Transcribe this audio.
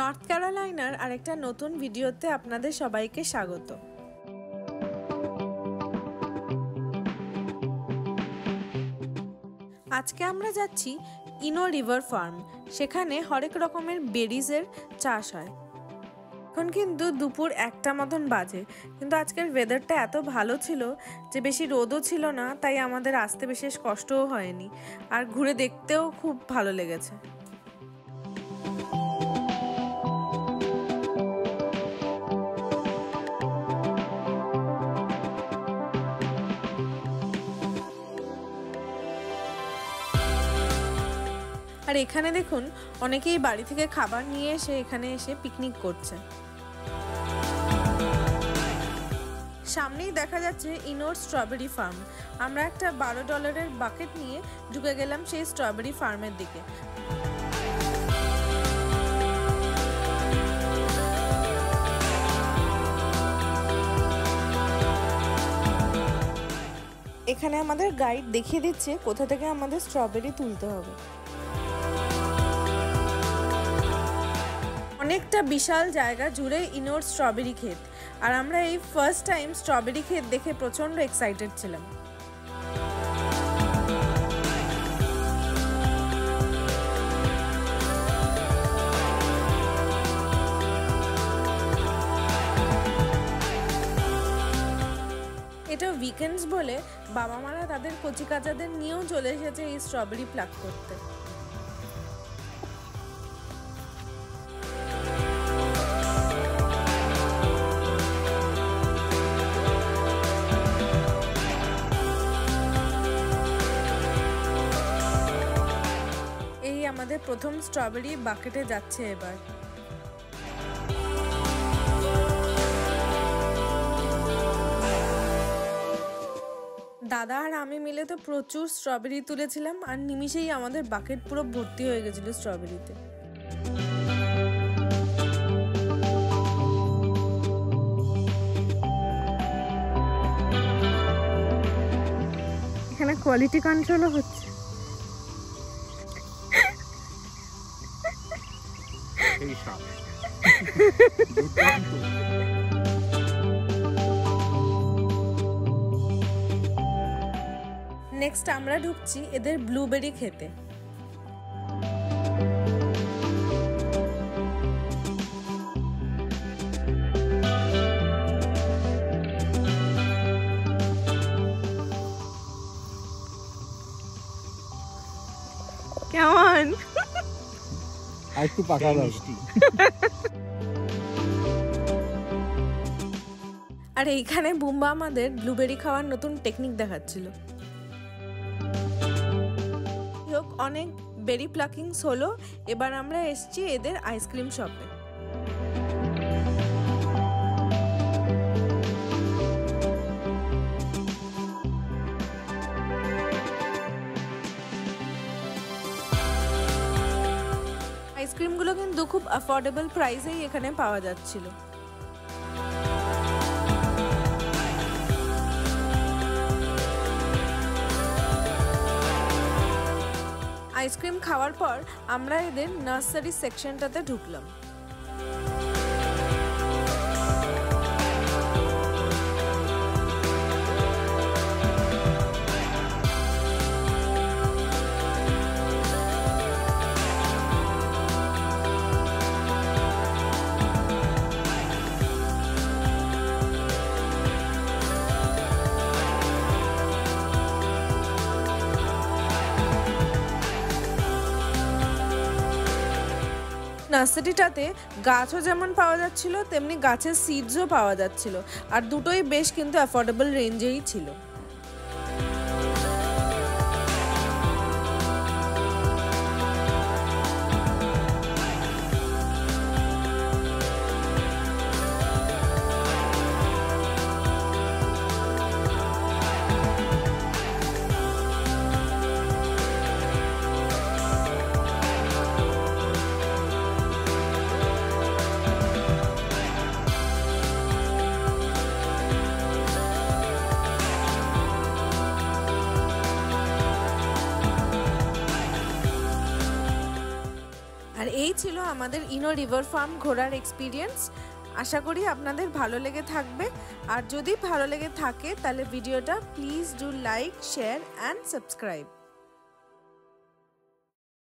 North ক্যারোলাইনার আরেকটা নতুন ভিডিওতে আপনাদের সবাইকে স্বাগত। আজকে আমরা যাচ্ছি ইনো রিভার ফার্ম। সেখানে হরেক রকমের বেরিজের চাষ হয়। এখন কিন্তু দুপুর 1টা মতন বাজে, কিন্তু আজকের ওয়েদারটা এত ভালো ছিল যে বেশি রোদও ছিল না, তাই আমাদের আসতে বিশেষ কষ্টও হয়নি, আর ঘুরে দেখতেও খুব ভালো লেগেছে। আর এখানে দেখুন অনেকেই বাড়ি থেকে খাবার নিয়ে এসে এখানে এসে পিকনিক করছে। সামনেই দেখা যাচ্ছে ইনোর স্ট্রবেরি ফার্ম। আমরা একটা $12 বাকেট নিয়ে ঢুকে গেলাম সেই স্ট্রবেরি ফার্মের দিকে। এখানে আমাদের গাইড দেখিয়ে দিচ্ছে কোথা থেকে আমাদের স্ট্রবেরি তুলতে হবে। অনেকটা বিশাল জায়গা জুড়ে ইনোর স্ট্রবেরি ক্ষেত, আর আমরা এই ফার্স্ট টাইম স্ট্রবেরি ক্ষেত দেখে প্রচন্ড এক্সাইটেড ছিলাম। এটা উইকেন্ডস বলে বাবা মারা তাদের কচি কাচাদের নিয়েও চলে এসেছে এই স্ট্রবেরি প্লাক করতে। এই আমাদের প্রথম স্ট্রবেরি বাকেটে যাচ্ছে এবার। দাদা আর আমি মিলে তো প্রচুর স্ট্রবেরি তুলেছিলাম, আর নিমিষেই আমাদের বাকেট পুরো ভর্তি হয়ে গেছিল স্ট্রবেরিতে। এখানে কোয়ালিটি কন্ট্রোলও হচ্ছে। নেক্সট আমরা ঢুকছি এদের ব্লুবেরি খেতে। কেমন? একটু পাকা মিষ্টি। আর এইখানে বুম্বা আমাদের ব্লুবেরি খাওয়ার নতুন টেকনিক দেখাচ্ছিল। অনেক বেরি প্লাকিংস হলো, এবার আমরা এসেছি এদের আইসক্রিম শপে। আইসক্রিমগুলো কিন্তু খুব অ্যাফোর্ডেবল প্রাইসেই এখানে পাওয়া যাচ্ছিল। আইসক্রিম খাওয়ার পর আমরা এদের নার্সারি সেকশনটাতে ঢুকলাম। নার্সারিটাতে গাছও যেমন পাওয়া যাচ্ছিল, তেমনি গাছের সিডসও পাওয়া যাচ্ছিল, আর দুটোই বেশ কিন্তু অ্যাফোর্ডেবল রেঞ্জেই ছিল। আমাদের ইনো রিভার ফার্ম ঘোরার এক্সপিরিয়েন্স। আশা করি আপনাদের ভালো লেগে থাকবে। আর যদি ভালো লেগে থাকে তাহলে ভিডিওটা please do like, share and subscribe.